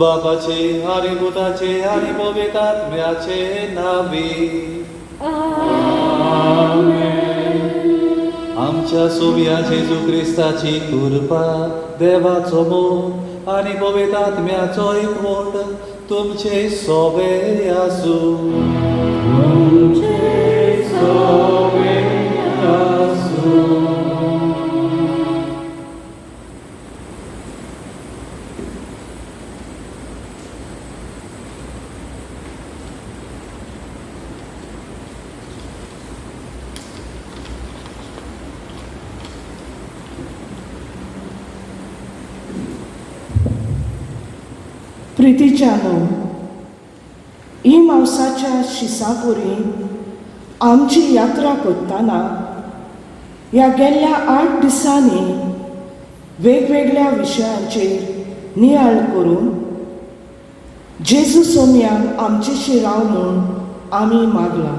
बापाचे आणि पुताचे आणि पवित्रात्म्याचे नावे. आमच्या सोबिया जेजू क्रिस्ताची कृपा, देवाचो मोग आणि पवित्रात्म्याचो एकवट तुमचे सोबे आसूं. प्रितीच्यानो, ही मावसाच्या शिसापुरी आमची यात्रा करतना ह्या गेल्ल्या 8 दिसांनी वेगवेगळ्या विशयांचेर नियाळ करून जेजू सोम्याक आमचेशी राव म्हूण आमी मागला.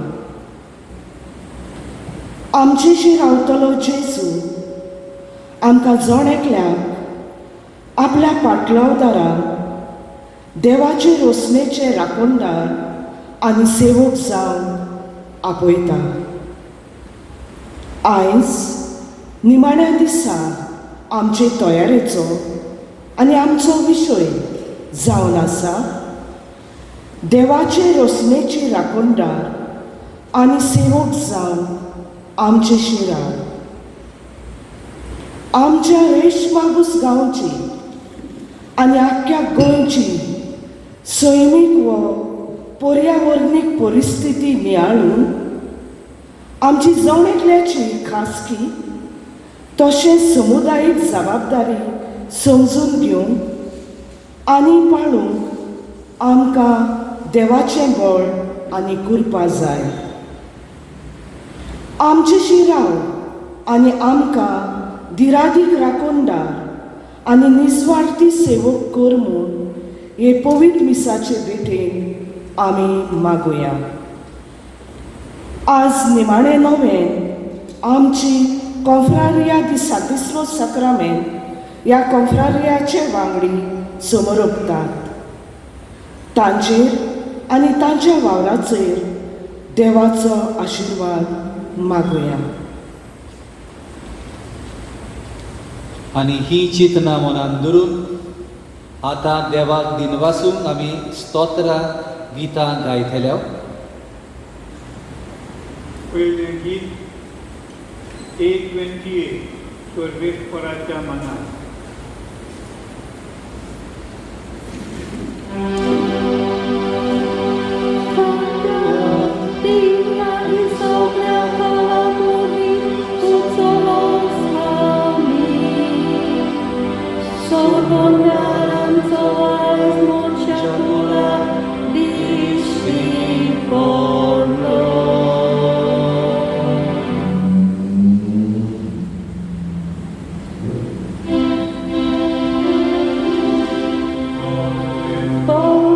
आमचेशी रावतलो जेजू आमकां जण एकल्याक आपल्या पाटलावदारान देवाचे रोसणेचे राखणदार आनी सेवक जावन आपयता. आयज निमाण्या दिसा आमचे तयारेचो आनी आमचो विशय जावन आसा देवाचे रोसणेची राखणदार आनी सेवक जावन आमचे शिराळ. आमच्या रेशमागूस गांवची आनी आख्ख्या गोंयची सैमीक व पर्यावरणीक परिस्थिती नियाळून आमची जवळेकल्याची खासगी तशेंच समुदायीक जबाबदारी समजून घेवंक आनी पाळूंक आमकां देवाचें बळ आनी कृपा जाय. आमचेशी राव आनी आमकां दिरादीक राखणदार आनी निस्वार्थी सेवक कर म्हूण हे पवित्र मिसाचे भेटेन आमी मागुया. आज निमाणें नवें आमची कॉन्फ्रारिया दी सातिस्रो सक्रामेंत ह्या कॉन्फ्रारियाचे वांगडी समोरपतात. तांचेर आनी तांच्या वावराचेर देवाचो आशिर्वाद मागुया. आनी ही चिंतना मनान धरून आतां देवाक दिनवासून आमी स्तोत्रां गितां गायतल्या. पयलें गीत 828 सर्वेस्पराच्या मनान. Oh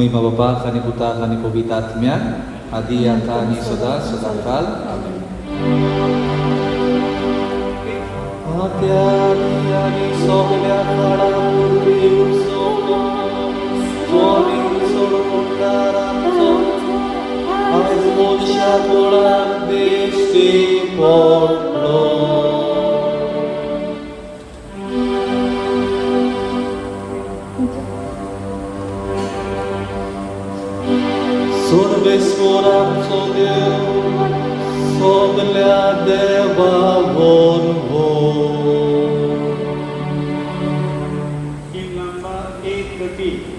Moima Bapa, Kani Putra, Kani Pubitaatmya, Adi Atani Soda, Sodakal. Amen. Adi Sogalya Kara Purvi Usoko, Swami Sorokundaram Soko, Ave Mosha Golam Desti Porlo. Sorvesvoram Sodeu, Sogalya Deva Vonvo. Hymn number 830.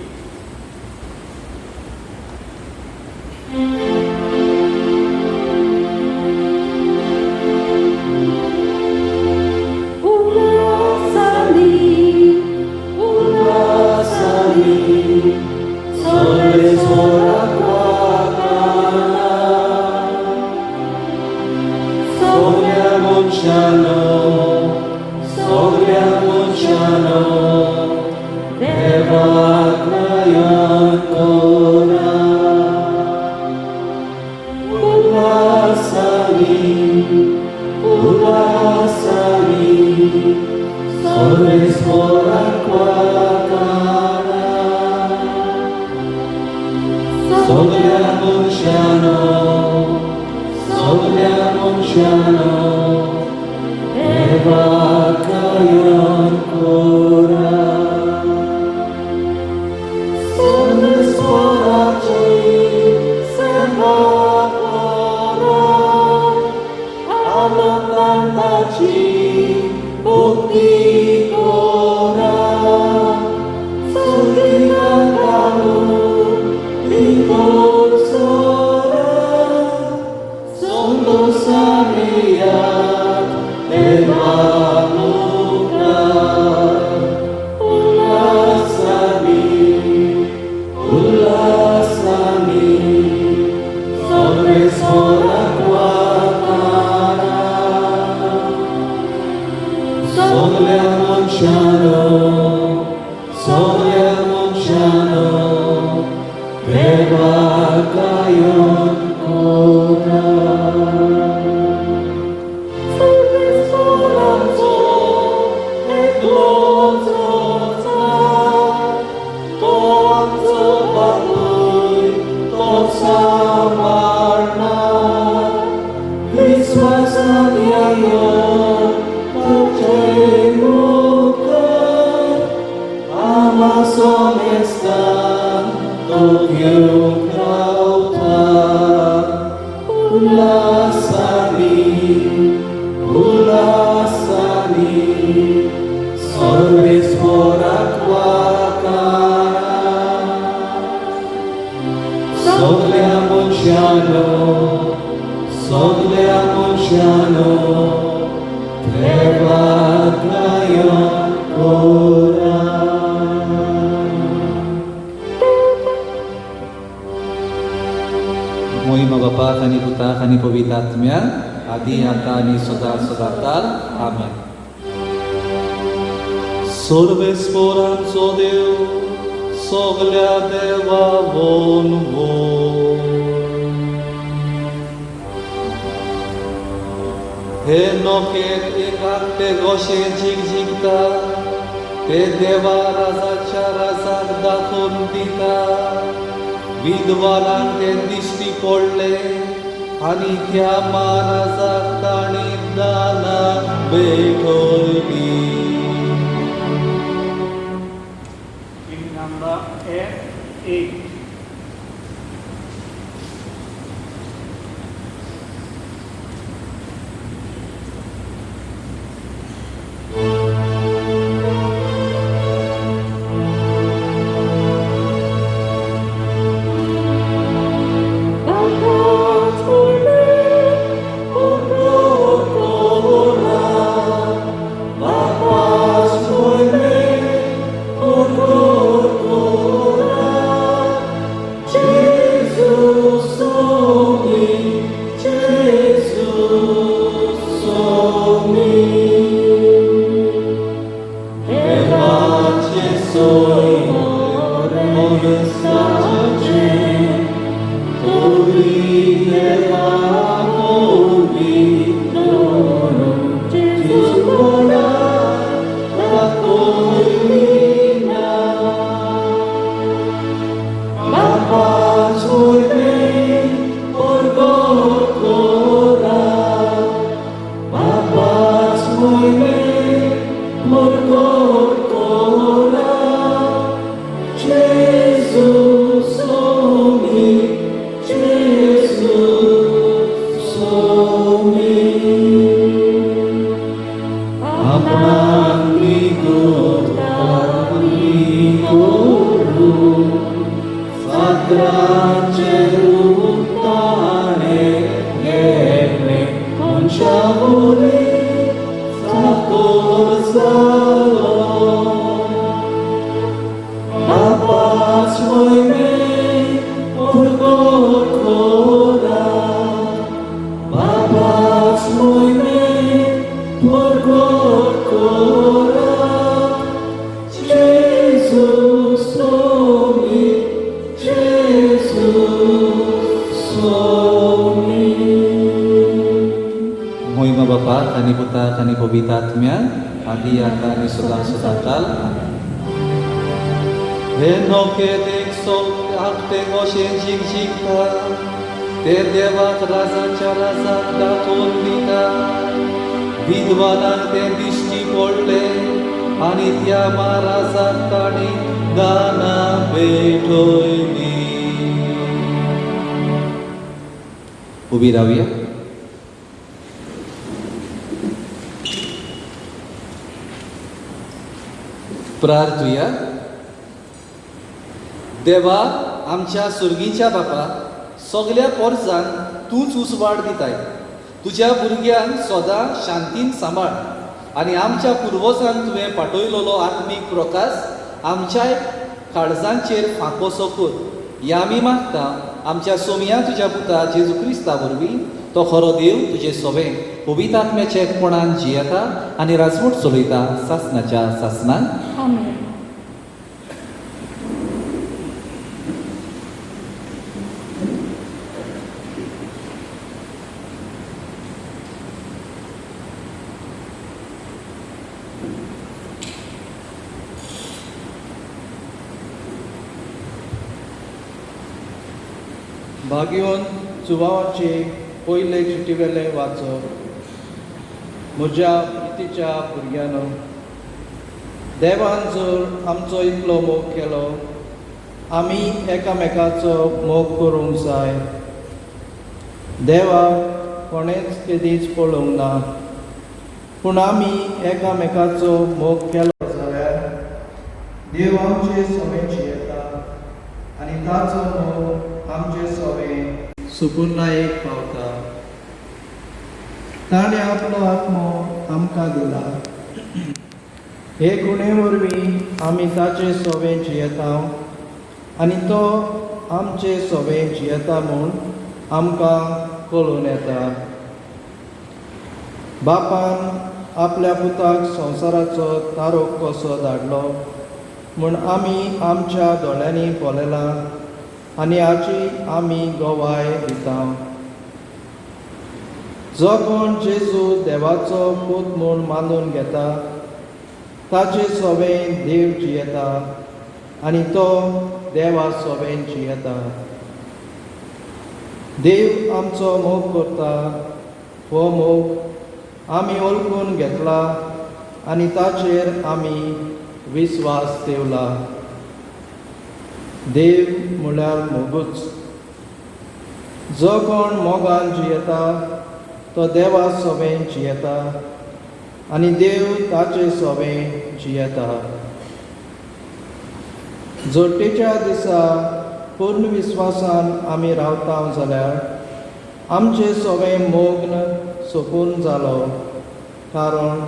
Moima Bapa, Kani Putra, Kani Pubitaatmya, Adi Atani Soda Sodakal. Amen. Sorvesvoram Sodeu, Sogalya Deva Vonvo. He Noket Ekakte Goshe Jigjigta, He Deva Razacha Razak Dakhon Dita, विद्वानांचे दिष्टी पडले आणि त्या महाराजाक ताणी दाना भेटवली. Hymn number F8. Mohon Bapa, kani Putra, kani Pabitaatmya, adi ata ni sudang sudakal. Henoke deksol akte goshen jikjikta, te devat raza charaza daton vita, vidwanan te dishti polle, anitya maraza tani gana betoini. Ubi rawiya. प्रार्थूया. देवा, आमच्या सुर्गीच्या बापा, सगळ्या पोरसांक तूंच उसवाड दिताय. तुज्या भुरग्यांक सदां शांतीन सांबाळ आनी आमच्या पुर्वजांक तुवें पाठयलोलो आत्मीक प्रकाश आमच्या काळजांचेर फांकोसो कर. हें आमी मागता आमच्या सोमया तुज्या पुता जेजू क्रिस्ता वरवीं. तो खरो देव तुजें सोबें पवित्र आत्म्याच्या एकपणान जियेता आनी राजवट चलयता सासणाच्या सासणान. आमेन. भाग्योन चुवावाचे पयले चिटीवेले वाचप. म्हज्या प्रितीच्या भुरग्यानो, देवान जर आमचो इतलो मोग केलो, आमी एकामेकाचो मोग करूंक जाय. देवाक कोणेच केदीच पळोवंक ना, पूण आमी एकामेकाचो मोग केलो जाल्यार देव आमचे सोबें जियेता आनी ताचो मोग आमचे सोबें सुपुर्णायेक पावता. ताणें आपलो आत्मो आमकां दिला. हे गुणे वरवीं आमी ताचे सोबें जियेता आनी तो आमचे सोबें जियेता म्हूण आमकां कळून येता. बापान आपल्या पुताक संवसाराचो तारोक कसो धाडलो म्हूण आमी आमच्या दोळ्यांनी पळयलां आनी हाची आमी गोवाय दिता. जो कोण जेजू देवाचो पूत म्हूण मानून घेता, ताचे सोबें देव जियेता आनी तो देवा सोबें जियेता. देव आमचो मोग करता. हो मोग आमी ओळखून घेतला आनी ताचेर आमी विस्वास ठेवला. देव म्हळ्यार मोगूच. जो कोण मोगान जियेता तो देवा सोबें जियेता आनी देव ताचे सोबें जियेता. जोडटेच्या दिसा पूर्ण विस्वासान आमी रावता जाल्यार आमचे सोबें मोग्न सोंपून जालो, कारण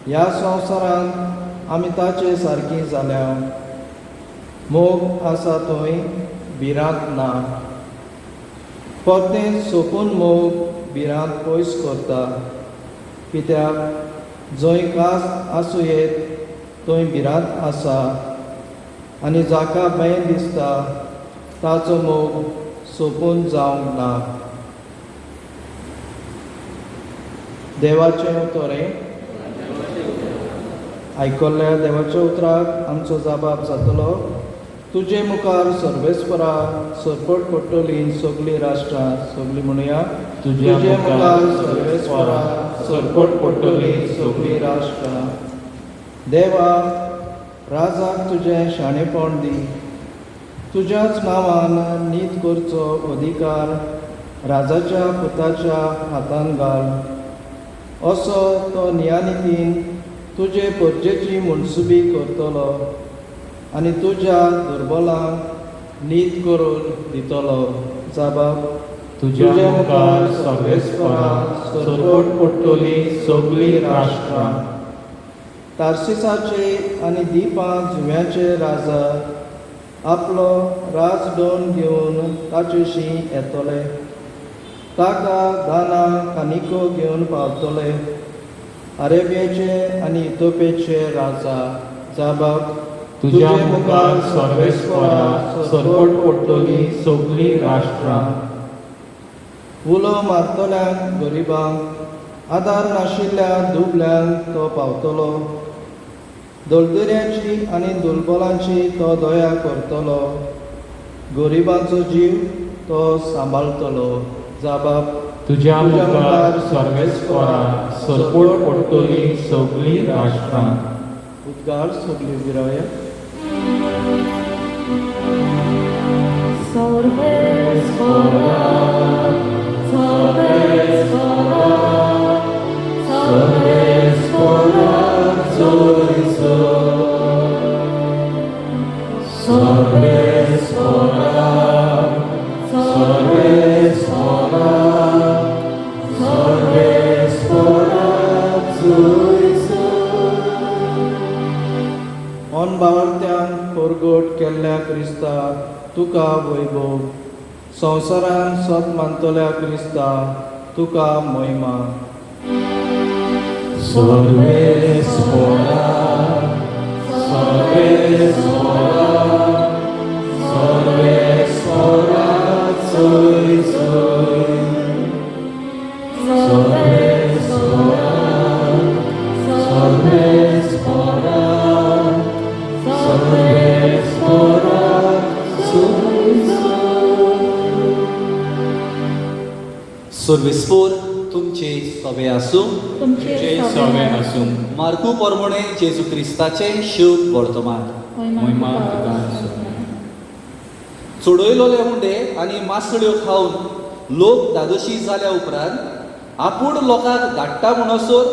ह्या संवसारांत आमी ताचे सारकीं जाल्या. मोग आसा थंय भिरांत ना. परतें सोंपून मोग भिरांत पयस करता. कित्याक जंय कास आसूं येत थंय भिरांत आसा आनी जाका भंय दिसता ताचो मोग सोंपून जावंक ना. देवाचें उतरें. आयकल्ल्या देवाच्या उतराक आमचो जबाब जातलो. तुजे मुखार सर्वेस्परा सरपट पडटलीं सगळीं राष्ट्रां. सगळीं म्हणुया. तुजे मुखार सर्वेस्परा सरपट पडटलीं सगळीं राष्ट्रां. देवा, राजाक तुजें शाणेपण दी. तुज्याच नांवान नीत करचो अधिकार राजाच्या पुताच्या हातान घाल. असो तो नियानितीन तुजे परजेची मुनसुबी करतलो आनी तुज्या दुर्बलांक नीत करून दितलो. जाबाब, तुझ्या मुखार सगळेस्परां सरपट पडटली सगळीं राष्ट्रां. तार्सिसाचे आनी दिपां जुव्याचे राजा आपलो राजदोन घेवन ताचेशी येतले. ताका दाना कानिको घेवन पावतले. अरेबियाचे आनी इथोपेचे राजा, जाबाब, तुझ्या मुखार सगळेस्परां सरपट पडटली सगळीं राष्ट्रां. उलो मारतल्यांक गरिबांक, आदार नाशिल्ल्या दुबल्यांक तो पावतलो. दलदऱ्याची आनी दुर्बलांची तो दया करतलो. गरिबांचो जीव तो सांबाळतलो. जाबाब, तुझ्या मुखार सगळेस्परां सरपट पडटली सगळीं राष्ट्रां. उद्गार सगळी विराय. ऑन बावरत्यान परगट केल्ल्या क्रिस्ता तुका वैभव. संवसारान सत मानतल्या क्रिस्ता तुका महिमा. सर्वेस्पोर तुमचे सवे आसूं. तुमचे सवे आसूं. मार्कू पोरमोणे जेजू क्रिस्ताचे शुभ वर्तमान. महिमा तुका आसूं. चडयलोले हुंडे आनी मासळ्यो खावन लोक दादोशी जाल्या उपरांत आपूण लोकांक धाडटा म्हणसर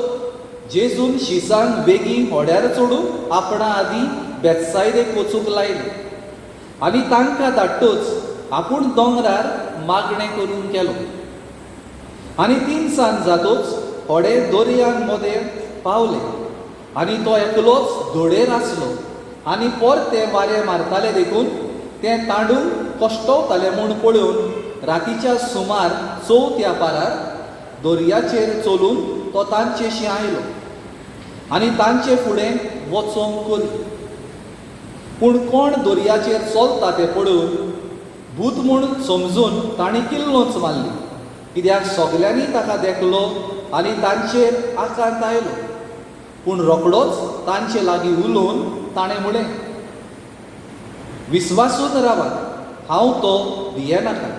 जेजून शिसांक बेगीन होड्यार चडून आपणा आदीं बेतसायदेक वचूंक लायलें आनी तांकां धाडटच आपूण दोंगरार मागणें करून केलो. आनी 3 सांज जातूच होडे दर्यान मदें पावले आनी तो एकलोच धोडेर आसलो आनी परते वारें मारताले देखून तें तांडून कश्टवतालें म्हूण पळोवन रातीच्या सुमार 4 या पारार दर्याचेर चलून तो तांचेशी आयलो आनी तांचे फुडें वचोंक करी. पूण कोण दर्याचेर चलता तें पळोवन भूत म्हूण समजून तांणी किल्लोच मारली, कित्याक सगल्यांनी ताका देखलो आनी तांचेर आकांत आयलो. पूण रोखडोच तांचे लागीं उलोवन ताणें म्हणलें, विस्वासून रावात, हांव तो भियेनाका.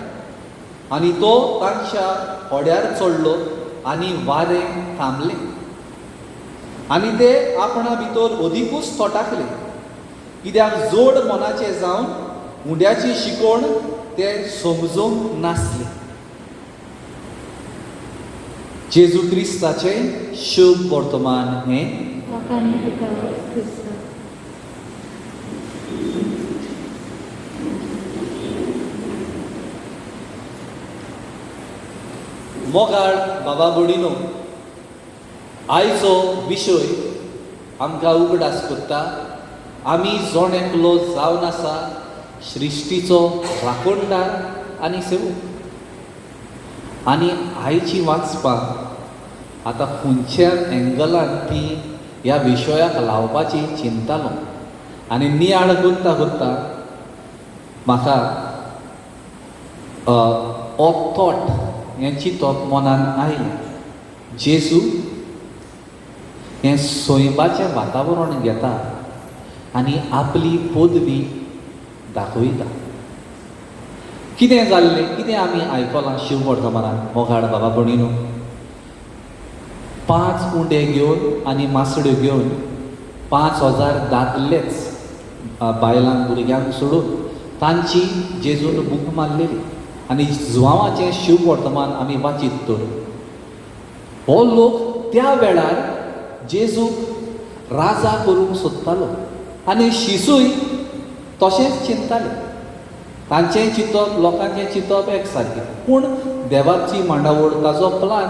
आनी तो तांच्या होड्यार चडलो आनी वारें थांबलें. आनी ते आपणा भितर अदिकूच तोटाकले, कित्याक जोड मनाचे जावन हुंड्याची शिकोण ते समजूंक नासले. जेजू क्रिस्ताचें शुभ वर्तमान हें. मोगाळ बाबा भयणीनो, आयचो विशय आमकां उगडास करता. आमी जोण एकलो जावन आसा सृश्टीचो राखणदार आनी सेवक. आनी आयची वाचपाक आतां खंयच्या एंगलान ती ह्या विशयाक लावपाची चिंतालो आनी नियाळ करता करता म्हाका हो थॉट हें चिंतप मनान आयलें. जेजू हें सोयबाचें वातावरण घेता आनी आपली पदवी दाखयता. कितें जाल्लें, कितें आमी आयकलां शिव वर्तमानांत मोगाळ बाबा भयणीनो. 5 उंडे घेवन आनी मासड्यो घेवन 5,000 दादलेच बायलांक भुरग्यांक सोडून तांची जेजून भूक मारलेली आनी जुवांवाचें शिव वर्तमान आमी वाचीत तर हो लोक त्या वेळार जेजूक राजा करूंक सोदतालो आनी शिसूय तशेंच चिंतताले. तांचें चिंतप लोकांचें चिंतप एक सारकें, पूण देवाची मांडावळ ताजो प्लान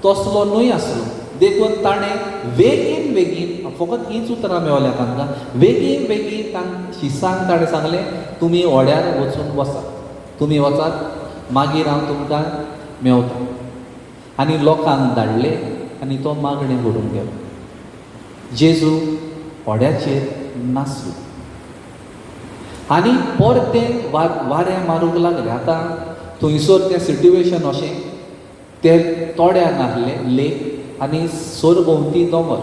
तसलो न्हय आसलो. देखून ताणें बेगीन बेगीन फकत हीच उतरां मेवल्या तांकां बेगीन बेगीन शिसांक ताणें सांगलें तुमी व्हड्यार वचून बसात, तुमी वचात मागीर हांव तुमकां मेवतां. आनी लोकांक धाडले आनी तो मागणें व्हरून गेलो. जेजू व्हड्याचेर नासलो आनी परतें वारें मारूंक लागलें. आतां थंयसर तें सिट्युएशन अशें, ते तोड्यान आहले लेक आनी सरभोंवती दोंगर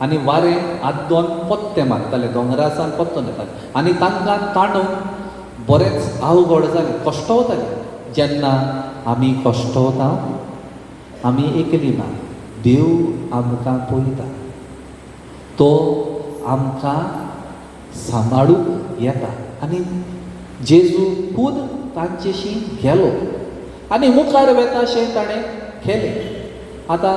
आनी वारें आद्दोन पत्ते मारताले, दोंगरासान पत्तो येताले आनी तांकां ताणून बरेंच अवघड जालें, कश्टवतालें. जेन्ना आमी कश्टवता आमी एकली ना, देव आमकां पळयता, तो आमकां सांबाळूंक येता. आनी जेजू खूद तांचेशी गेलो आनी मुखार वेता अशें ताणें केलें. आतां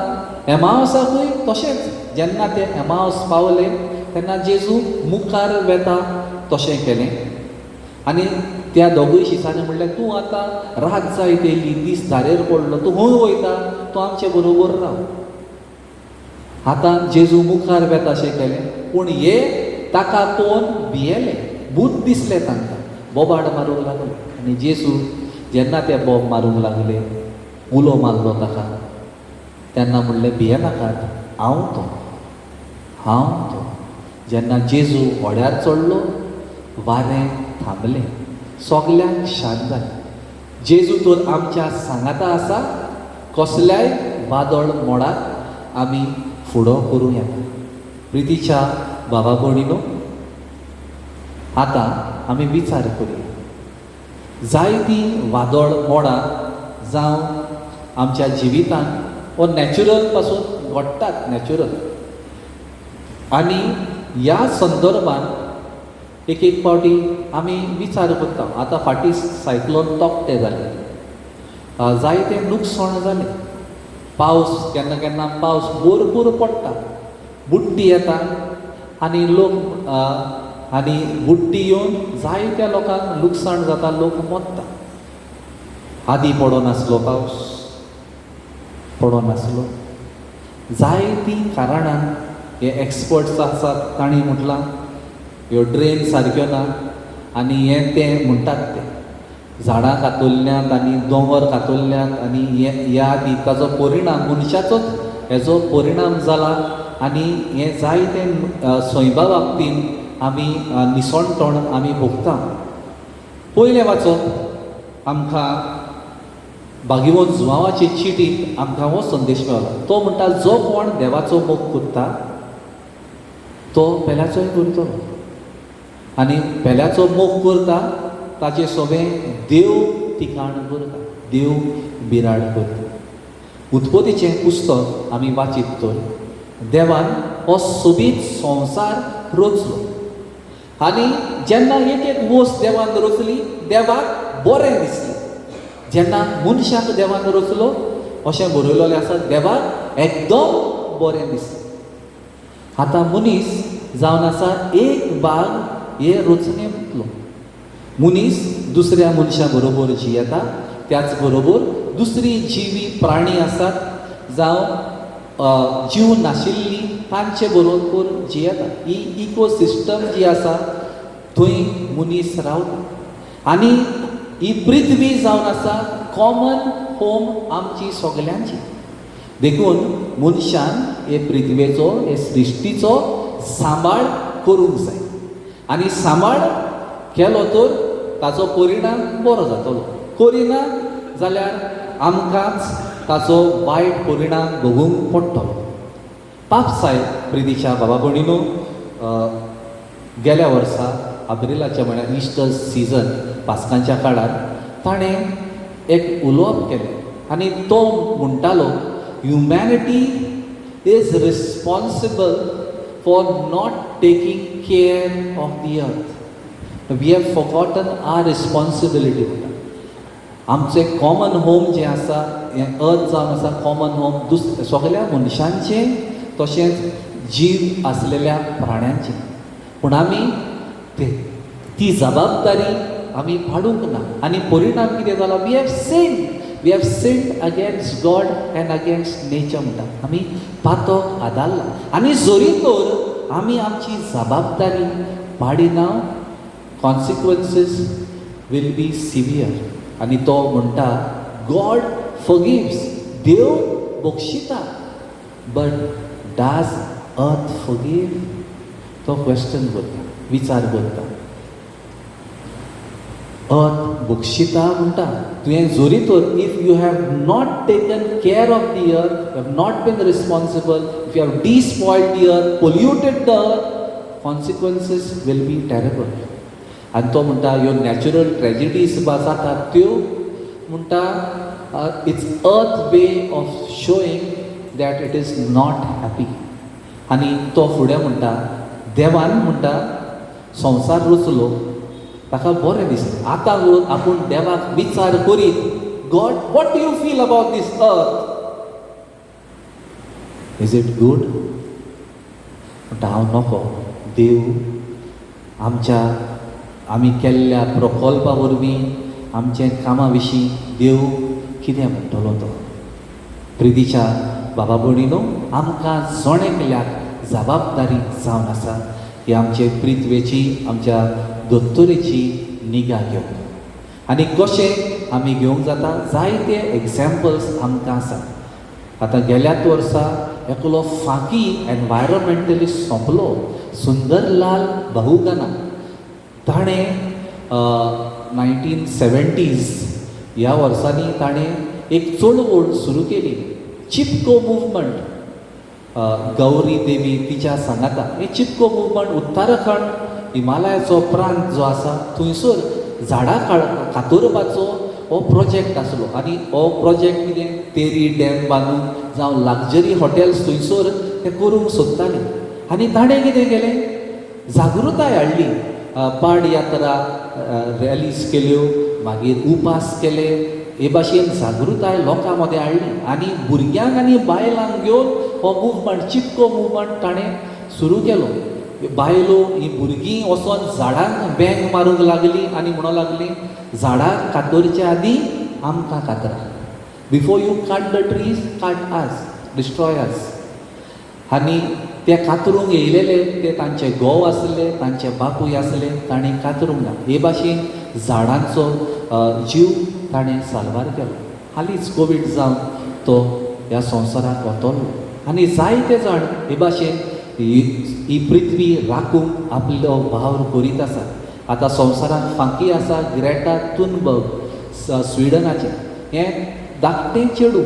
एमावसाकूय तशेंच, जेन्ना ते एमावस पावले तेन्ना जेजू मुखार वेता तशें केलें. आनी त्या दोगूय शिसांनी म्हणलें तूं आतां रात जायत येयली, दीस धारेर पडलो, तूं खंय वयता, तूं आमचे बरोबर राव. आतां जेजू मुखार वेता अशें केलें, पूण हे ताका पळोवन भियेले, भूत दिसलें तांकां, बोबाड मारूंक लागले. आनी जेजू जेन्ना ते बोब मारूंक लागले, उलो मारलो ताका, तेन्ना म्हणलें भियेनाकात, हांव तो. जेन्ना जेजू व्हड्यार चडलो, वारें थांबलें, सगल्यांक शांत जालें. जेजू तर आमच्या सांगाता आसा, कसल्याय वादळ मोडाक आमी फुडो करूं येता. प्रितीच्या बाबा भयणीनो, आतां आमी विचार करुया. जायतीं वादळ मोडां जावं आमच्या जिवितांत वो नॅचरल पासून घडटात, नॅचरल. आनी ह्या संदर्भान एक फावटी आमी विचार करता. आतां फाटीं सायक्लोन तोकतें जालें, जायतें लुकसाण जालें. पावस केन्ना केन्ना पावस भरपूर पडटा, बुड्डी येता आनी लोक आनी बुड्डी येवन जायत्या लोकांक लुकसाण जाता, लोक मरता. आदीं पडनासलो पावस, पडनासलो. जायतीं कारणां हे एक्सपर्ट्स आसात तांणी म्हटलां ह्यो ड्रेन सारक्यो ना आनी हें तें म्हणटात ते झाडां कातरल्यांत आनी दोंगर कातरल्यांत आनी ह्या आदी ताजो परिणाम मनशाचोच हेजो परिणाम जाला. आनी हें जायतें सोयबा बाबतीन आमी निसणटण आमी भोगता. पयलें वाचप आमकां भागिवंत जुवांवाचे चिटींत आमकां हो संदेश मेळ्ळो. तो म्हणटा जो कोण देवाचो मोग करता तो पेल्याचोय करतलो आनी पेल्याचो मोग करता ताचें सगळें देव ठिकाण करता, देव बिराड करता. उत्पत्तीचें पुस्तक आमी वाचीत तर देवान हो सोबीत संवसार रचलो आनी जेन्ना एक एक वस्त देवान रचली देवाक बरें दिसलें. जेन्ना मनशाक देवान रचलो अशें बरयलेलें आसा, देवाक एकदम बरें दिसलें. आतां मनीस जावन आसा एक भाग हे रचनेंतलो. मनीस दुसऱ्या मनशा बरोबर जियेता, त्याच बरोबर दुसरी जिवी प्राणी आसात जावं जीव नाशिल्ली तांचे बरोबर जियेता. ही इकोसिस्टम जी आसा थंय मनीस रावता आनी ही पृथ्वी जावन आसा कॉमन होम आमची सगल्यांची. देखून मनशान हे पृथ्वेचो, हे सृश्टीचो सांबाळ करूंक जाय आनी सांबाळ केलो तर ताचो परिणाम बरो जातलो. करिना जाल्यार आमकांच ताचो वायट परिणाम भोगूंक पडटलो. पापसाय प्रितीच्या बाबा भयणीनो, गेल्या वर्सा अब्रिलाच्या म्हळ्यार इस्टर सिजन पास्कांच्या काळार ताणें एक उलोवप केलें आनी तो म्हणटालो humanity is responsible for not taking care of the earth. We have forgotten our responsibility. आमचें कॉमन होम जें आसा हें अर्थ जावन आसा कॉमन होम सगळ्या मनशांचें तशेंच जीव आसलेल्या प्राण्यांचें. पूण आमी ती जबाबदारी आमी पाडूंक ना आनी परिणाम कितें जाला we have sinned against God and against nature म्हणटा आमी पातक आदारला आनी जरी तर आमी आमची जबाबदारी पाडिना कॉन्सिक्वन्सीस वील बी सिवियर. आनी तो म्हणटा गॉड फॉरगिव्स, देव बक्षिता, बट डाज अर्थ फॉरगिव? तो क्वेश्चन करता, विचार करता. अर्थ बक्षिता म्हणटा तुवें जरी तर if you have not taken care of the earth, you have not been responsible, if you have despoiled the earth, polluted the earth, कॉन्सिक्वन्सीस will B terrible. आनी तो म्हणटा ह्यो नॅचरल ट्रेजिडीज जातात त्यो म्हणटा इट्स अर्थ way of showing that it is not happy. आनी तो फुडें म्हणटा देवान म्हणटा संवसार रचलो ताका बरें दिसलें. आतां आपूण देवाक विचार करीत, God what do you feel about this earth? Is it good? म्हणटा हांव नको. देव आमी केल्ल्या प्रकल्पा वरवीं आमचे कामा विशीं देव कितें म्हणटलो तो? प्रितीच्या बाबा भयणीनो, आमकां जोणेकल्याक जबाबदारी जावन आसा ही आमचे प्रिथ्वेची, आमच्या दोत्तोरेची निगा घेवंक. आनी कशें आमी घेवंक जाता? जायते एग्जाम्पल्स आमकां आसात. आतां गेल्याच वर्सा एकलो फाकी एनवायरमेंटलिस्ट सोंपलो, सुंदरलाल बहुगुणा. ताणें 1970s ह्या वर्सांनी ताणें एक चळवळ सुरू केली, चिपको मुवमेंट. गौरी देवी तिच्या सांगाता हे चिपको मुवमेंट उत्तराखंड हिमालयाचो प्रांत जो आसा थंयसर झाडां कातरपाचो हो प्रोजेक्ट आसलो. आनी हो प्रोजेक्ट कितें तेरी डॅम बांदूंक जावं लग्जरी हॉटेल्स थंयसर ते करूंक सोदताले. आनी ताणें कितें केलें? जागृताय हाडली. पाड यात्रा रॅलीज केल्यो, मागीर उपास केले, हे भाशेन जागृताय लोकां मदें हाडली. आनी भुरग्यांक आनी बायलांक घेवन हो मुवमेंट, चिपको मुवमेंट ताणें सुरू केलो. बायलो ही भुरगीं वचोन झाडांक बँग मारूंक लागलीं आनी म्हणूंक लागलीं झाडां कातरच्या आदीं आमकां कातरा. Before you cut the trees, cut us, destroy us. आनी ते कातरूंक येयलेले ते तांचे घोव आसले, तांचे बापूय आसले, ताणें कातरूंक ना. हे भाशेन झाडांचो जीव ताणें साल्वार केलो. हालींच कोवीड जावन तो ह्या संवसाराक वतलो. आनी जायते जाण हे भाशेन ही पृथ्वी राखूंक आपलो वावर करीत आसा. आतां संवसाराक फांकी आसा ग्रेटा थुनबर्ग स्विडनाचें. हें धाकटें चेडूं,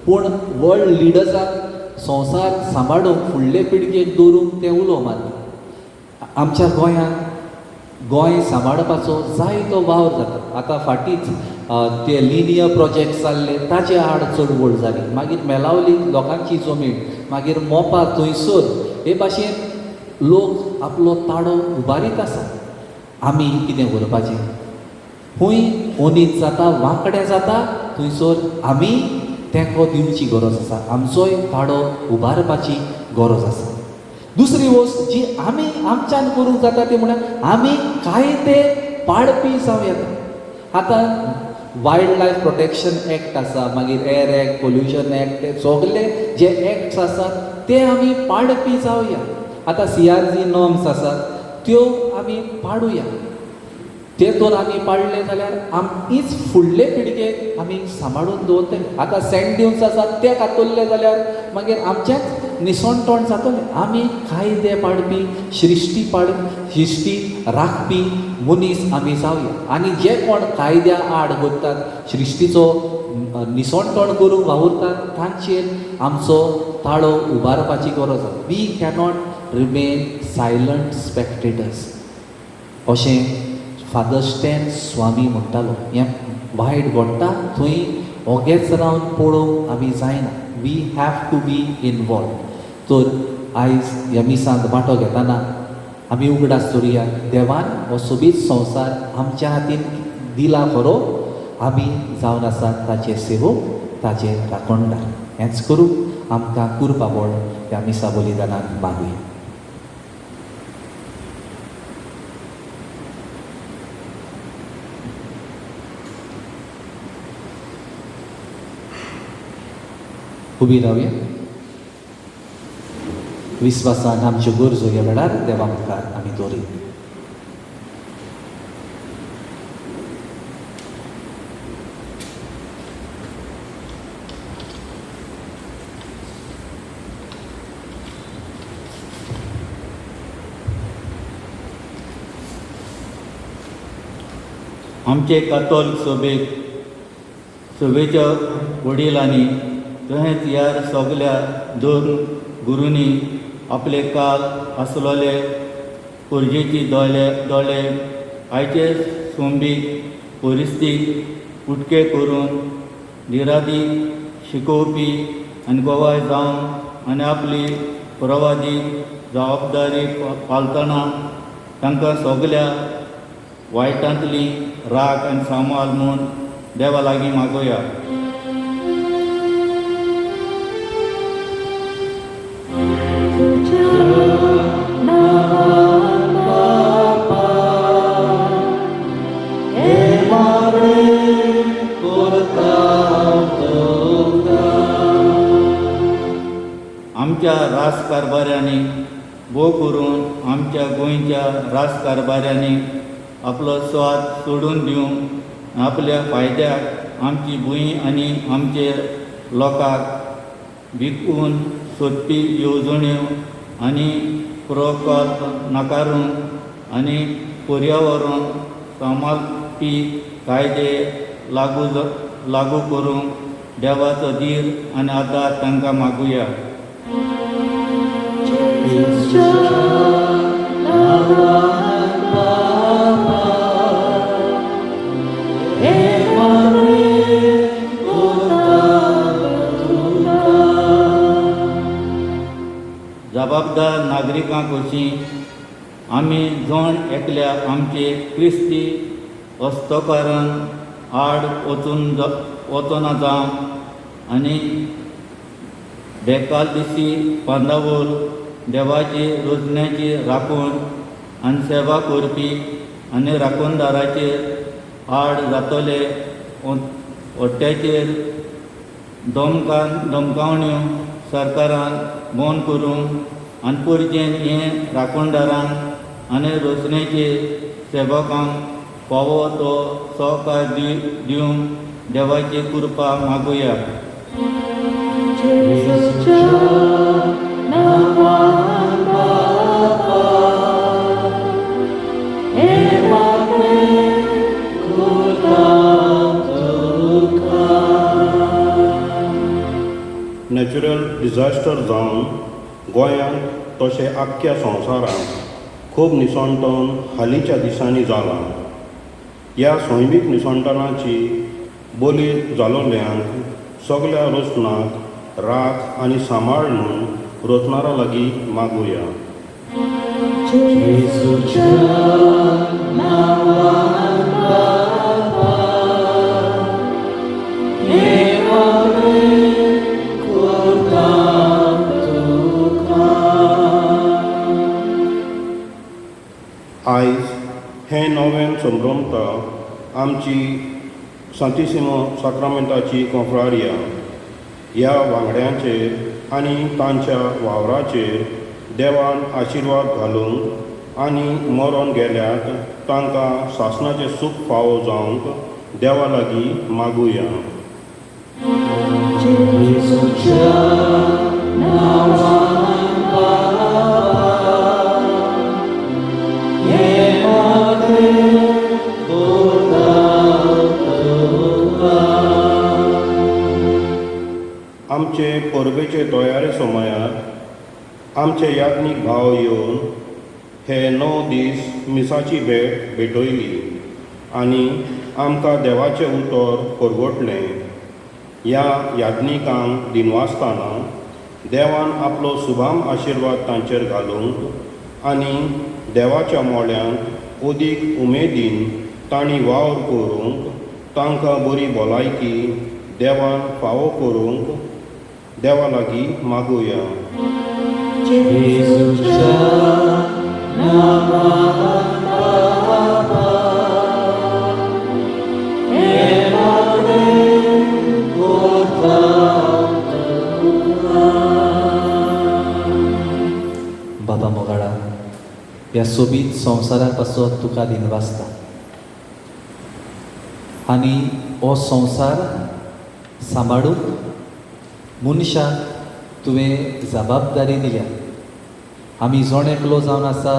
पूण वर्ल्ड लिडर्साक संवसार सांबाळूंक फुडले पिळगेक दवरूंक तें उलो मारता. आमच्या गोंयांत गोंय सांबाळपाचो जायतो वावर जाता. आतां फाटींच ते लिनियर प्रोजेक्ट जाल्ले ताचे आड चळवळ जाली. मागीर मेलावली लोकांची जमीन, मागीर मोपा थंयसर हे भाशेन लोक आपलो ताळो उबारीत आसा. आमी कितें करपाचें? खूंय ओनीत जाता, वांकडें जाता, थंयसर आमी तेंको दिवची गरज आसा. आमचोय ताळो उबारपाची गरज आसा. दुसरी वस्त जी आमी आमच्यान करूंक जाता ती म्हळ्यार आमी कायदे पाळपी जावं येता. आतां वायल्ड लायफ प्रोटेक्शन एक्ट आसा, मागीर एअर एक्ट, पोल्युशन एक्ट, सगळे जे एक्ट्स आसात ते आमी पाळपी जावया. आतां CRZ नॉर्म्स आसात त्यो आमी पाडुया. ते तर आमी पाळले जाल्यार आमीच फुडले पिळगेक आमी सांबाळून दवरतले. आतां सँड ड्यून्स आसात ते कातरले जाल्यार मागीर आमचेंच निसणटण जातलें. आमी कायदे पाळपी, शिश्ती राखपी मनीस आमी जावया. आनी जे कोण कायद्या आड वतात, सृश्टीचो निसणटण करूंक वावुरतात, तांचेर आमचो ताळो उबारपाची गरज आसा. We cannot remain silent spectators. अशें फादर स्टॅन स्वामी म्हणटालो. हें वायट घडटा थंय ओगेच रावन पळोवंक आमी जायना. We have to be involve. तर आयज ह्या मिसांत वांटो घेताना आमी उगडास दवरया देवान हो सोबीत संवसार आमच्या हातीन दिला खरो, आमी जावन आसात ताचे सेवक, ताचे राखणदार. हेंच करूं आमकां कुरबाबोळ ह्या मिसा बलिदानाक मागुया. उबी रावया. विस्वासान आमच्यो गरजो ह्या वेळार देवा मुखार आमी दवरया. आमचे कातोलीक सभेच्या वडिलांनी तहेंच ह्या सगल्या दोन गुरूंनी आपले काल आसलोले पोरजेची दोळे आयचे सोंबीक परिस्थितीक उटके करून निरादी शिकोवपी आनी गोवाय जावन आनी आपली प्रवादी जबाबदारी पालतना तांकां सगल्या वायटांतली राग आनी सांबाळ म्हूण देवा लागीं मागोया. आमच्या राजकारभाऱ्यांनी भोव करून आमच्या गोंयच्या राजकारभाऱ्यांनी आपलो स्वार्थ सोडून दिवंक आपल्या फायद्याक आमची भूंय आनी आमचे लोकांक विकून सोदपी येवजण्यो आनी प्रकल्प नाकारून आनी पर्यावरण सांबाळपी कायदे लागू करूंक देवाचो धीर आनी आदार तांकां मागुया. जबाबदार नागरिकां कशीं आमी जण एकल्या आमचे क्रिस्ती हस्तकारान आड वचूना जावं आनी बेकाल दिसी बांदावळ देवाची रोजण्याची राखण आनी सेवा करपी आनी राखणदाराचेर आड जातले ओट्ट्याचेर धमकावण्यो सरकारान बंद करूंक आनी परजेन हें राखणदारांक आनी रोजण्याचे सेवकांक फावो तो सहकार दिवंक देवाची कृपा मागुया. नॅचरल डिजास्टर जावन गोंयांत तशें आख्ख्या संवसारांत खूब निसणटण हालींच्या दिसांनी जालां. ह्या सैमीक निसणटणाची बोली जालोल्यांक सगल्या रोचनाक राख आनी सांबाळ म्हूण रोचणारा लागीं मागुया. आयज हें नवें संभ्रमता आमची सांतिसिमो साक्रामेंताची कॉन्फ्रारिया ह्या वांगड्यांचेर आनी तांच्या वावराचेर देवान आशिर्वाद घालूंक आनी मरोन गेल्यात तांकां सासणाचें सूख फावो जावंक देवा लागीं मागुया. आमचे परबेचे तयारे समयार आमचे याज्ञीक भाव येवन हे 9 दीस मिसाची भेट भेटयली आनी आमकां देवाचें उतर परगटलें. ह्या याज्ञिकांक दिनवासताना देवान आपलो सुभाम आशिर्वाद तांचेर घालूंक आनी देवाच्या मोळ्यांत ओदीक उमेदीन तांणी वावर करूंक तांकां बरी भलायकी देवान फावो करूंक देवा लागीं मागुया. बाबा मोगाळा, ह्या सोबीत संवसारा पासत तुका दिनवासता आनी हो संवसार सांबाळूंक मनशाक तुवें जबाबदारी दिल्या. आमी जोण एकलो जावन आसा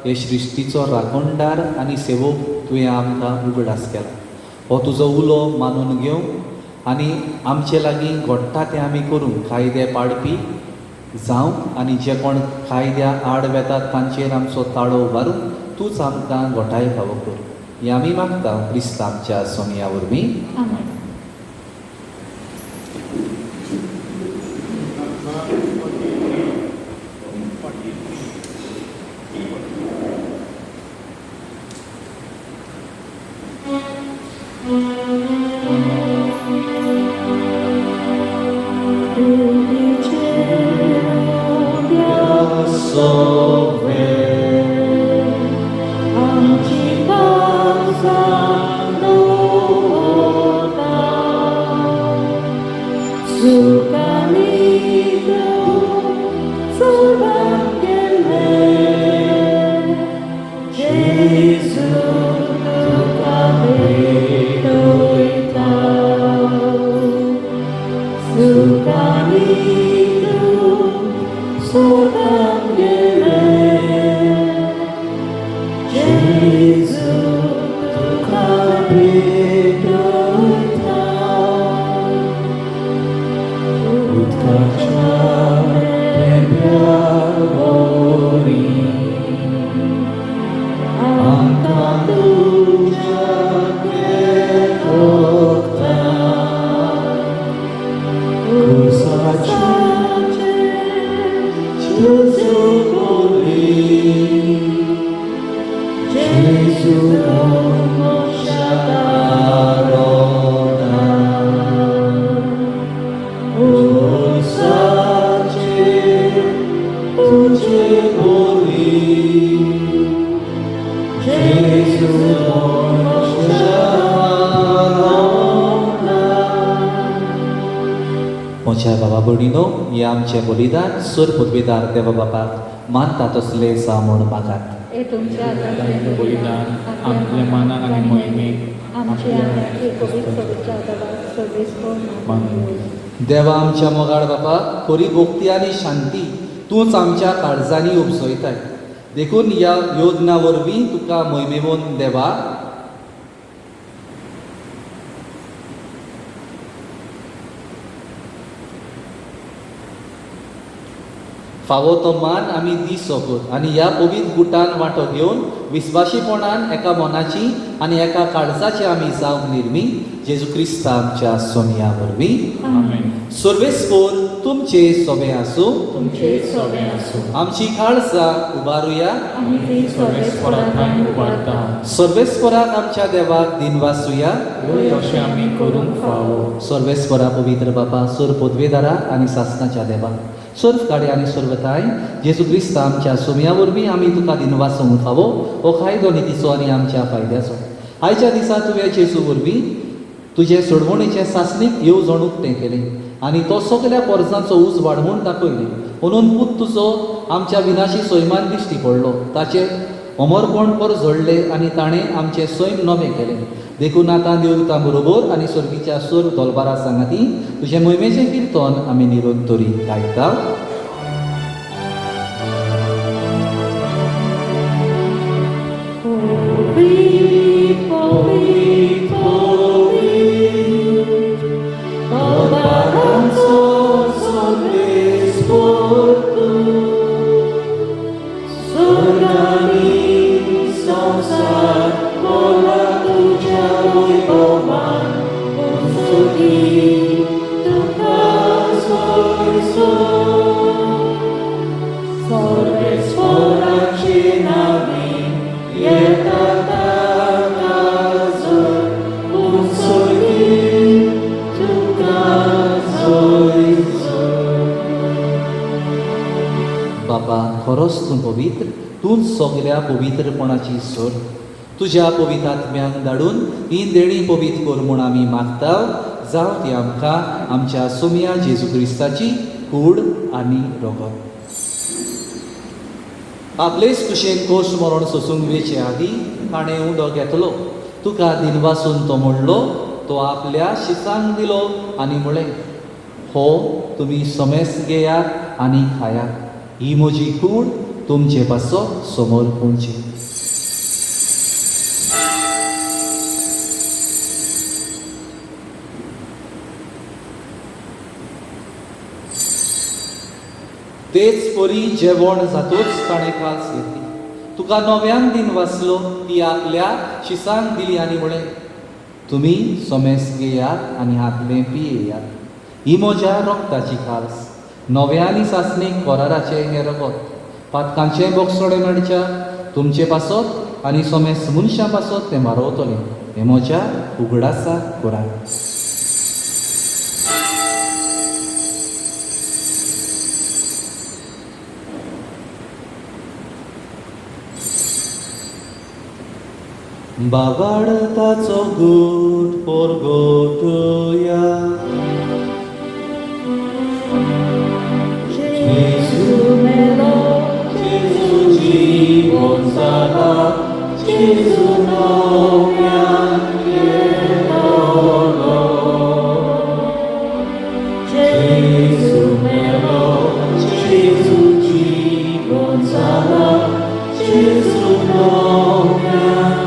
हे सृश्टीचो राखणदार आनी सेवक तुवें आमकां उगडास केला. हो तुजो उलो मानून घेवंक आनी आमचे लागीं घडटा तें आमी करूंक कायदे पाडपी जावं आनी जे कोण कायद्या आड वेतात तांचेर आमचो ताळो उबारूंक तूंच आमकां घोटाय फावो कर. हें आमी मागता क्रिस्त आमच्या सोनिया वरवीं. म्हज्या बाबा भयणीनो, हे आमचें बलिदान सोर पदवीदार देवा बापाक मानता तसलें जावं म्हूण मागात. हे तुमच्या आदाराचें बलिदान आपल्या मानाक आनी मोहिमेक आमचे आदाराचे पवित्र सभेच्या आदाराक सर्वेस्पर देवा आमच्या मोगाळ बापा, खरी भोक्ती आनी शांती तूंच आमच्या काळजांनी उपसयताय. देखून ह्या योजना वरवीं तुका मोहिमेवून देवा फावो तो मान आमी दी सोगोत आनी ह्या पवित्र गुटान वांटो घेवन विस्वाशीपणान एका मनाची आनी एका काळजाची आमी जावंक निर्मी जेजू क्रिस्त आमच्या सोनिया वरवीं. आमेन. सर्वेस्पोर तुमचे सोबे आसूं. तुमचे सगळे आसूं. आमची काळजां उबारुया. आमी ती सर्वेस्परांत उबारता. सर्वेस्पराक आमच्या देवाक दिनवासुया. तशें आमी करूंक फावो. सर्वेस्परा पवित्र बापा, सोर पदवेदारा आनी सासणाच्या देवा, सर्व काडे आनी सर्वताय जेजू क्रिस्त आमच्या सोम्या वरवीं आमी तुका दिनवास समूक फावो हो कायदो नितीचो आनी आमच्या फायद्याचो. आयच्या दिसा तुवें जेजू वरवीं तुजे सोडवणेचे सासणीक येवजण उक्तें केलें आनी तो सगल्या पोरसांचो उज वाडवून दाखयलें. म्हणून पूत तुजो आमच्या विनाशी सैमान दिश्टी पडलो. ताचेर अमरपण पर झडलें आनी ताणें आमचें सैम नवें केलें. देखून आतां देवता बरोबर आनी सर्गीच्या सोर दोलबारा सांगाती तुजें मोहिमेचें किर्तन आमी निरंतरी गायता. Tuka soy तूंच सगल्या पवित्रपणाची सोर. तुज्या पवित्र आत्म्यांक धाडून ही देणी पवित्र कर म्हूण आमी मागता. जावं ती आमकां आमच्या सोम्या जेजू क्रिस्ताची कूड आनी रगत. आपलेच कुशेन कोश्ट मरण सोसूंक वेचे आदीं ताणें उदो घेतलो. तुका दिनवासून तो म्हणलो. तो आपल्या शिसांक दिलो आनी म्हळें, हो तुमी समेस घेयात आनी खायात. ही म्हजी कूड तुमचे पासो समोर पोवची. तेच परी जेवण जातूच ताणें कास घेतली. तुका नव्यान दिन वाचलो ती आपल्या शिसांक दिली आनी म्हळें, तुमी समेस घेयात आनी हातलें पियेयात. ही म्हज्या रक्ताची खास, नव्या आनी सासणीक कोराराचें हें रगत. पातकांचें बोगसोडें मेळच्या तुमचे पासत आनी समेस मनशां पासत तें मारवतलें. हें म्हज्या उगडासा कोराक. बाबाडताचो गूट पोरगोटुया. जेजू मेलो, जेजू जीवन जाला, जेजू नव्यान येतलो. जेजू मेलो, जेजू जीवन जाला, जेजू नव्यान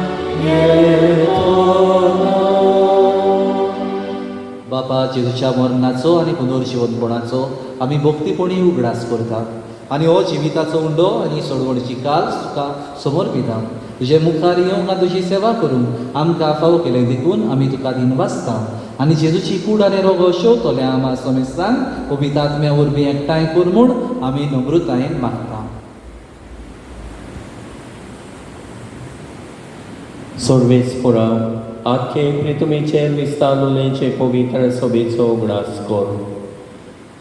बापा जेजूच्या मरणाचो आनी पुनर्जीवनपणाचो आमी भक्तीपणी उगडास करतात आनी हो जिविताचो उंडो आनी सोडवणीची काल तुका समर्पिता. तुजे मुखार येवंक आनी तुजी सेवा करूंक आमकां फावो केलें देखून आमी तुका दिनवासता आनी जेजूची कूड आनी रोगो शेवतल्या आमा समेस्तान पवित्र आत्म्या वरवीं एकठांय कर म्हूण आमी नम्रतायेन मागता. सर्वेस्परा आख्खे प्रितुमेचेर विस्तारलेचे पवित्र सभेचो उगडास कर.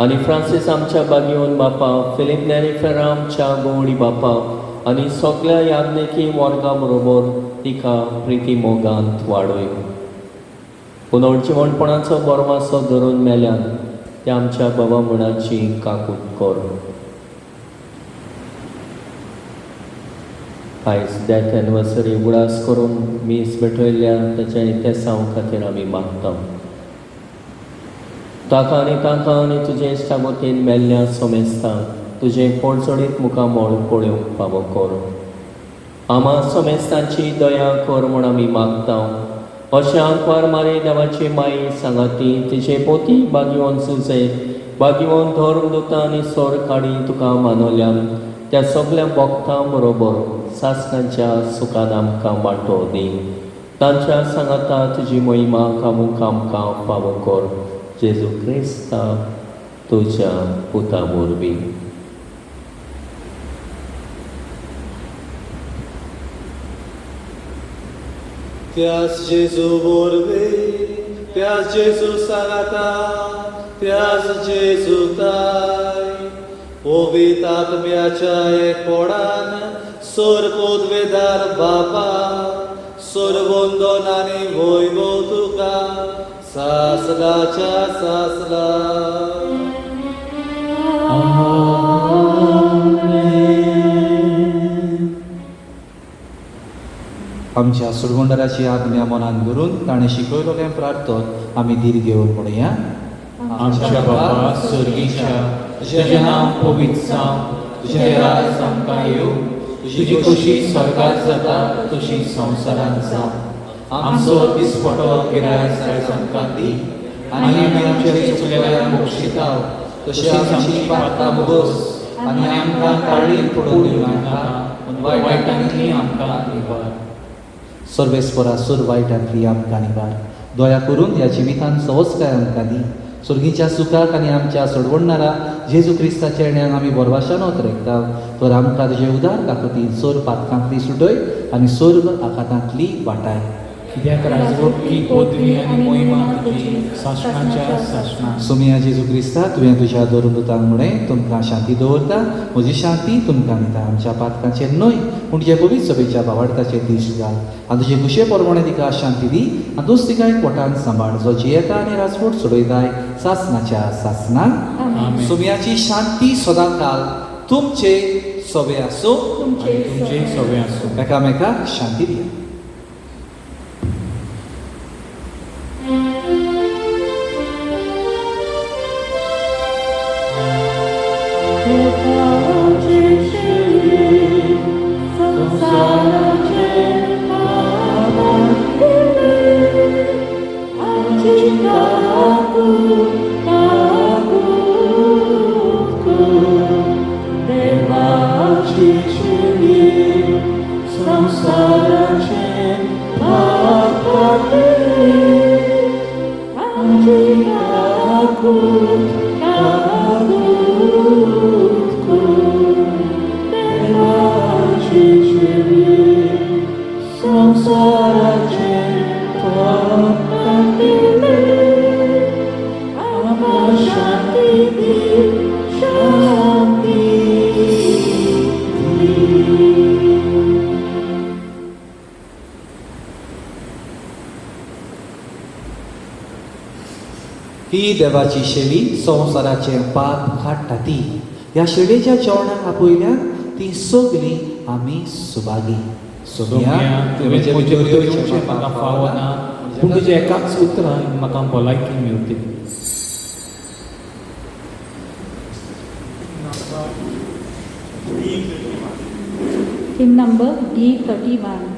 आनी फ्रांसीस आमच्या बागयोन बापा, फिलीप नॅरिफेरा आमच्या गवळी बापा आनी सगळ्या याज्ञिकी वर्गा बरोबर तिका प्रिती मोगांत वाडय. पुनर्जीवनपणाचो बरवासो धरून मेल्यान ते आमच्या बाबा मनाची काकूट कर. आयज डेथ एनिवर्सरी उगडास करून मीस भेटयल्या ताच्या इतिहासा खातीर आमी मागता. ताका आनी तुजे इश्टागोतीन मेल्ल्या समेस्तांक तुजे पडचणीत मुखामोळ पळोवंक फावो कर. आमा समेस्तांची दया कर म्हूण आमी मागता. अशें आंकवार मारी देवाची माई सांगाती तिचे पोती बागयोन सुजे बागयोन धर्म दुतां आनी सोर काडी तुका मानवल्यान त्या सगळ्या भक्तां बरोबर सासणाच्या सुखान आमकां वांटो दी. तांच्या सांगाता तुजी महिमा कामूक आमकां फावो कर. जेजू क्रिस्ता तुज्या पुता वरवीं. त्याच जेजू वरवीं, त्याच जेजू सांगाता, त्याच जेजू ताय पवित्र आत्म्याच्या एकपणान सोर पोदवेदार बापा, सोर वंदन आनी वैभव तुका सासलाच्या सासला. आमच्या सुडवंडराची आज्ञा मनान धरून ताणें शिकयलोलें प्रार्थन आमी दीर घेवन म्हणया. आमच्या बाबा स्वर्गीच्या, तुझें नांव पवित्र जावं, तुजें राज आमकां येवं, तुजी खुशी स्वर्गांत जाता तशी संवसारांत जावं. आमचो दिसपटो गिरायक आयज आमकां दी आनी आमी आमच्या चुकलेल्यांक बक्षिता तशी आमची पातकां भोस आनी आमकां काळीक पडोवंक दिवं नाका, पूण वायटांतली आमकां निवार. सर्वेस्परा सोर वायटांतली आमकां निवार. दया करून ह्या जिवितांत संवस्कार आमकां दी. सुर्गीच्या सुखाक आनी आमच्या सोडवणणारा जेजू क्रिस्ताच्या येण्याक आमी बरवाशान वतरेकता. तर आमकां तुजे उदार काकुती सोर पातकांतली सुटय आनी सोर्ग आकांतांतली वाटाय. कित्याक राजवटी पदवी आनी मोहिमा तुजी सासणाच्या सासणा. सोमिया जेजू क्रिस्ता तुवें तुज्या दोरमृतांमुळे तुमकां शांती दवरता. म्हजी शांती तुमकां दिता. आमच्या पातकांचेर न्हय पूण तुजे पवित्र सभेच्या भावार्थाचे दिश्ट घाल आनी तुजे कुशे प्रमाणे तिका शांती दी आनी तूंच तिका एक पोटान सांबाळ जो जियेता आनी राजवट सोडयताय सासणाच्या सासणाक. आमेन. सोमियाची शांती सदां काल तुमचे सोबे आसूं. आनी तुमचे सगळे आसूं. एकामेकाक शांती दिया. ही देवाची शेळी संवसाराचे पाप काडटा ती. ह्या शेळयेच्या जेवणाक आपयल्यान ती सगळी आमी सुभागी. सोम्या तुवें म्हजे भितर येवचें म्हाका फावना पूण तुज्या एकाच उतरान म्हाका भलायकी मेळटली. Hymn number D31.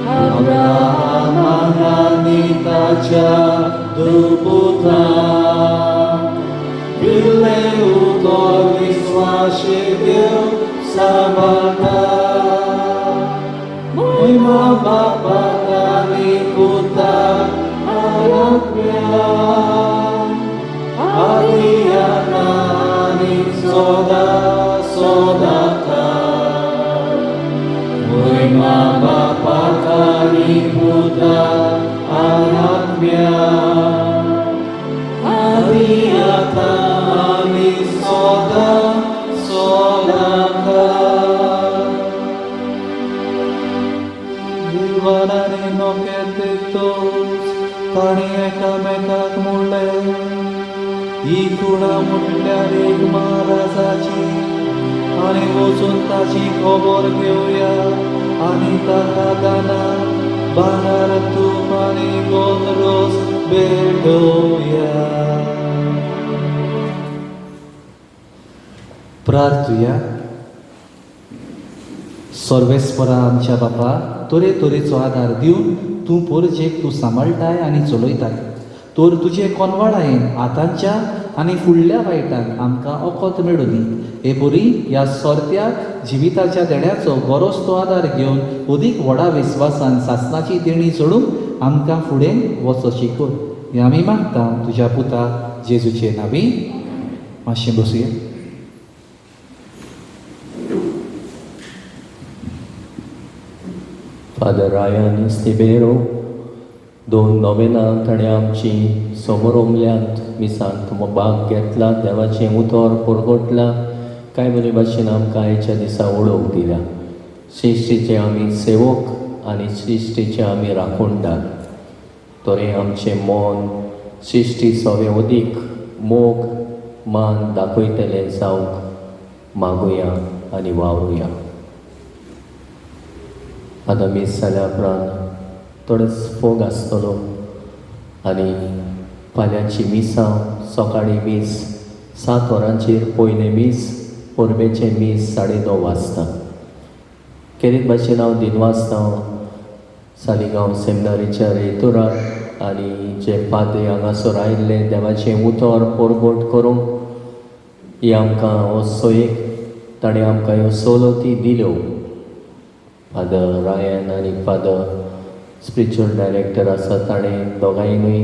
Abraham Ananitacha Duputra ताणी एकामेकाक म्हणलें, ही कुणां म्हटल्यार एक महाराजाची, आनी वचून ताची खबर घेवया आनी ताका दानां भांगर तूप आनी गोड रोस भेटोवया. प्रार्थुया. सर्वेस्परा आमच्या बापा, तरेतरेचो आदार दिवन तूं पोरजेक तूं सांबाळटाय आनी चलयताय. तर तुजे कोनवाळायेन आतांच्या आनी फुडल्या वायटाक आमकां ओकोत मेळूं दी. हे बरी ह्या सोरत्या जिविताच्या देण्याचो बरोच तो आदार घेवन अदीक व्हडा विस्वासान सासणाची देणी सोडूंक आमकां फुडें वचो शिकोर. हें आमी मागता तुज्या पुता जेजूचे नांवी. मातशें बसुया. फादर रायन इस्तिबेरो 2 नोवेनां ताणें आमची समोरोमल्यांत मिसांत भाग घेतला. देवाचें उतर परगटलां. कांय बरे भाशेन आमकां आयच्या दिसा वळोवंक दिल्या. श्रिश्टीचे आमी सेवक आनी श्रिश्टीचे आमी राखणदार. तोरें आमचें मन श्रिश्टी सवें अदीक मोग मान दाखयतलें जावंक मागुया आनी वावरुया. आतां मीस जाल्या उपरांत थोडेच फोग आसतलो आनी फाल्यांची मिसां सकाळीं मीस 7 वरांचेर पयलें मीस, परबेचें मीस 9:30 वाजता. खेरीत भाशेन हांव दिनवासता सालिगांव सेमिनारीच्या रेतुराक आनी जे पाद्रे हांगासर आयिल्ले देवाचें उतर परगट करूंक ही आमकां हो सोयेक ताणें आमकां ह्यो सवलती दिल्यो. फादर रायन आनी फादर स्पिरिच्युअल डायरेक्टर आसा ताणें दोगांयनूय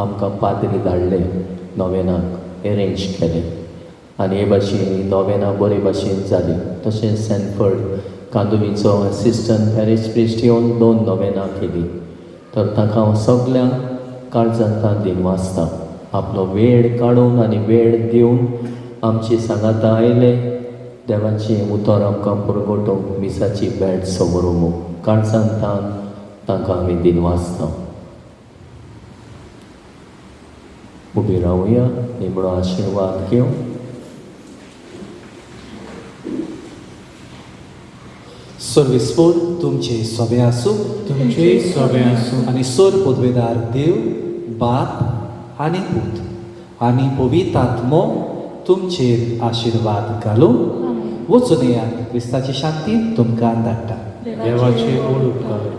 आमकां पाद्री धाडले, नोवेनाक एरेंज केले आनी हे भाशेन नोवेनां बरे भाशेन जाली. तशेंच सॅनफर्ड कांदुलीचो असिस्टंट पॅरिश प्रिस्ट येवन 2 नोवेनां केली. तर ताका हांव सगळ्यांक काळजांतां दिनवासता. आपलो वेळ काडून आनी वेळ दिवन आमची सांगाता आयले. देवाचें उतर आमकां परगटोवंक मिसाची भेट समोरूंक काळजांतां तांकां आमी दिनवासता. उबी रावया, निमणो आशिर्वाद घेवं. सर्वेस्पोर तुमचे सोबे आसूं. तुमचे सोबे आसूं. आनी सोर पदवेदार देव, बाप आनी पूत आनी पवित्र आत्मो तुमचेर आशिर्वाद घालूं. वचून येयात. क्रिस्ताची शांती तुमकां धाडटा. देवाचे व्हड उपकार.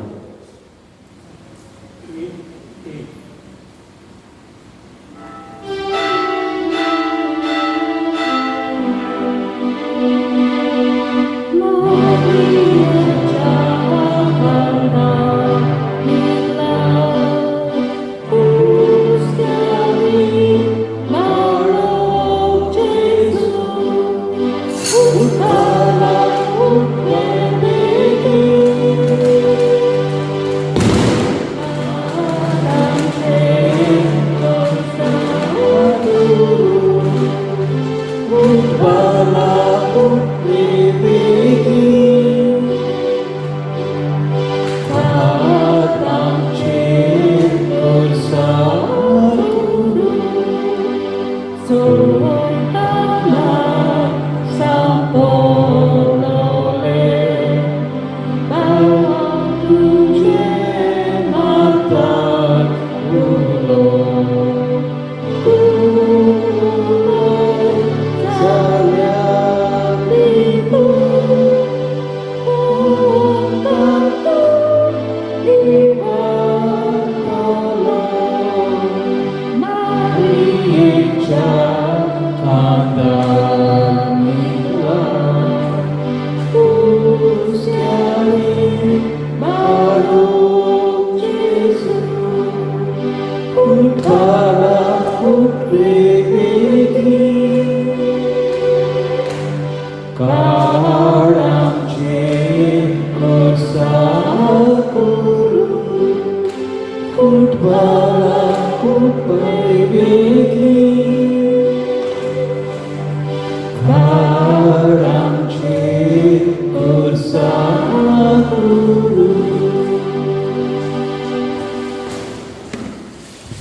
Bye.